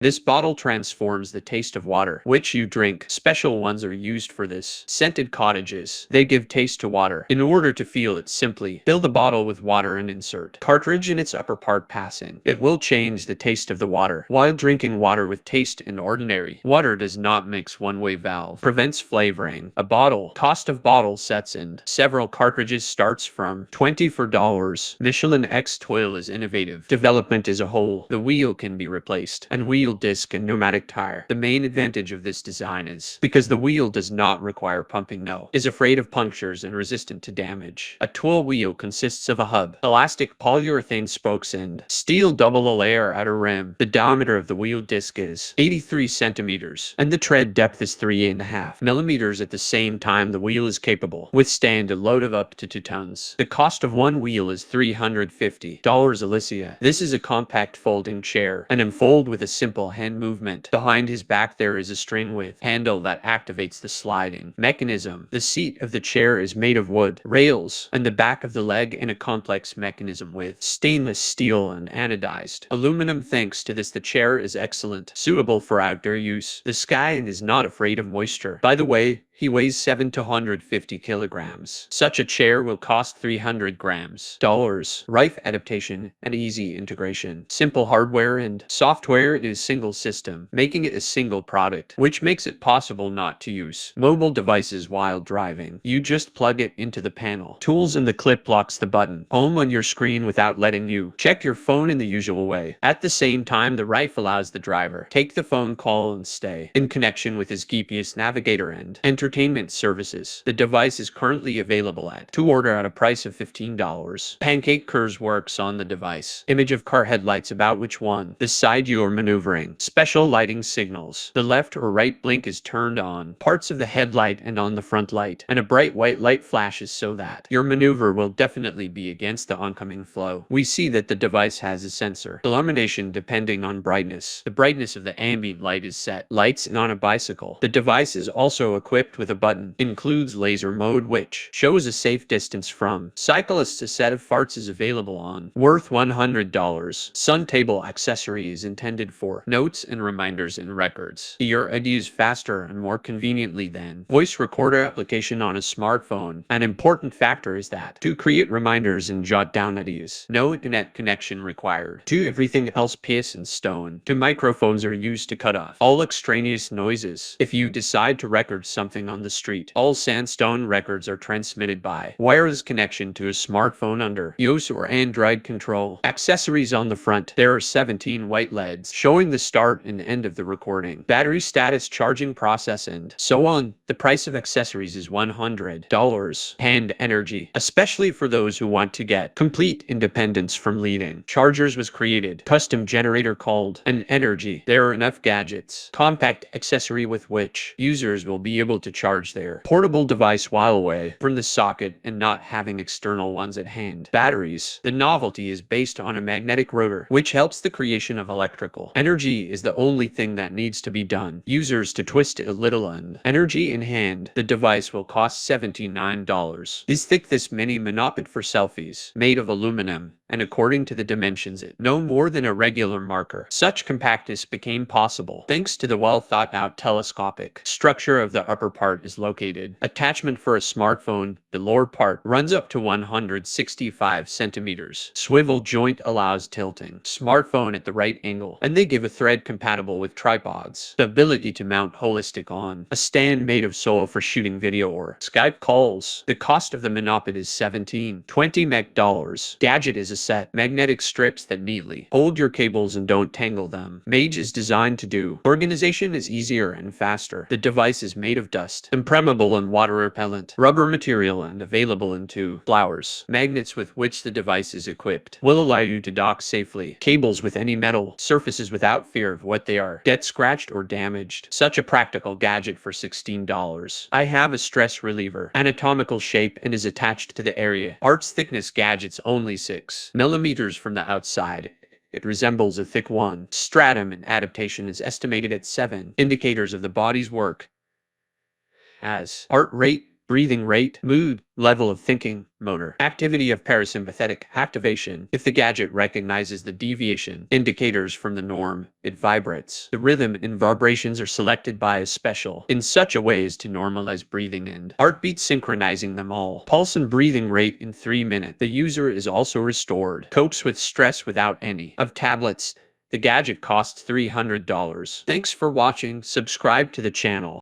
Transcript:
This bottle transforms the taste of water, which you drink. Special ones are used for this. Scented cottages. They give taste to water. In order to feel it, simply fill the bottle with water and insert cartridge in its upper part passing. It will change the taste of the water. While drinking water with taste in ordinary water does not mix, one-way valve prevents flavoring. A bottle. Cost of bottle sets and several cartridges starts from $24. Michelin X Toil is innovative. Development as a whole. The wheel can be replaced, and wheel disc and pneumatic tire. The main advantage of this design is because the wheel does not require pumping, is afraid of punctures and resistant to damage. A tool wheel consists of a hub, elastic polyurethane spokes, and steel double layer outer rim. The diameter of the wheel disc is 83 centimeters, and the tread depth is 3.5 millimeters. At the same time, the wheel is capable withstand a load of up to 2 tons. The cost of one wheel is $350. Alicia. This is a compact folding chair, and unfold with a simple hand movement. Behind his back there is a string with handle that activates the sliding mechanism. The seat of the chair is made of wood rails, and the back of the leg in a complex mechanism with stainless steel and anodized aluminum. Thanks to this, the chair is excellent, suitable for outdoor use. The sky and is not afraid of moisture. By the way, he weighs 7 to 150 kilograms. Such a chair will cost 300 grams. Rife adaptation and easy integration. Simple hardware and software. It is single system, making it a single product, which makes it possible not to use mobile devices while driving. You just plug it into the panel. Tools, and the clip locks the button home on your screen without letting you check your phone in the usual way. At the same time, the Rife allows the driver take the phone call and stay in connection with his GPS navigator and entertainment services. The device is currently available to order at a price of $15. Pancake curves works on the device. Image of car headlights about which one the side you are maneuvering. Special lighting signals. The left or right blink is turned on parts of the headlight and on the front light, and a bright white light flashes so that your maneuver will definitely be against the oncoming flow. We see that the device has a sensor illumination depending on brightness. The brightness of the ambient light is set. Lights, and on a bicycle. The device is also equipped with a button. Includes laser mode, which shows a safe distance from cyclists. A set of farts is available on worth $100. Sun table accessory is intended for notes and reminders and records. Your ideas faster and more conveniently than voice recorder application on a smartphone. An important factor is that to create reminders and jot down ideas, no internet connection required. To everything else, PS and stone. Two microphones are used to cut off all extraneous noises. If you decide to record something on the street, all sandstone records are transmitted by wireless connection to a smartphone under iOS or Android control. Accessories on the front. There are 17 white LEDs showing the start and end of the recording, battery status, charging process, and so on. The price of accessories is $100. Hand energy, especially for those who want to get complete independence from leading chargers, was created custom generator called an energy. There are enough gadgets. Compact accessory with which users will be able to charge their portable device while away from the socket and not having external ones at hand. Batteries. The novelty is based on a magnetic rotor, which helps the creation of electrical energy. Is the only thing that needs to be done. Users to twist it a little and energy in hand. The device will cost $79. Is thick. This mini monopod for selfies, made of aluminum, and according to the dimensions, it no more than a regular marker. Such compactness became possible thanks to the well thought out telescopic structure of the upper part is located. Attachment for a smartphone. The lower part runs up to 165 centimeters. Swivel joint allows tilting smartphone at the right angle, and they give a thread compatible with tripods. The ability to mount holistic on a stand made of sole for shooting video or Skype calls. The cost of the monopod is $17.20 MEC. Gadget is a set magnetic strips that neatly hold your cables and don't tangle them. Mage is designed to do organization is easier and faster. The device is made of dust, impermeable and water repellent rubber material, and available in 2 flowers. Magnets with which the device is equipped will allow you to dock safely cables with any metal surfaces without fear of what they are get scratched or damaged. Such a practical gadget for $16. I have a stress reliever, anatomical shape, and is attached to the area. Arts thickness. Gadgets only 6 millimeters from the outside. It resembles a thick one. Stratum and adaptation is estimated at 7 indicators of the body's work as heart rate, breathing rate, mood, level of thinking, motor, activity of parasympathetic activation. If the gadget recognizes the deviation indicators from the norm, it vibrates. The rhythm and vibrations are selected by a special in such a way as to normalize breathing and heartbeat, synchronizing them all. Pulse and breathing rate in 3 minutes. The user is also restored. Copes with stress without any of tablets. The gadget costs $300. Thanks for watching. Subscribe to the channel.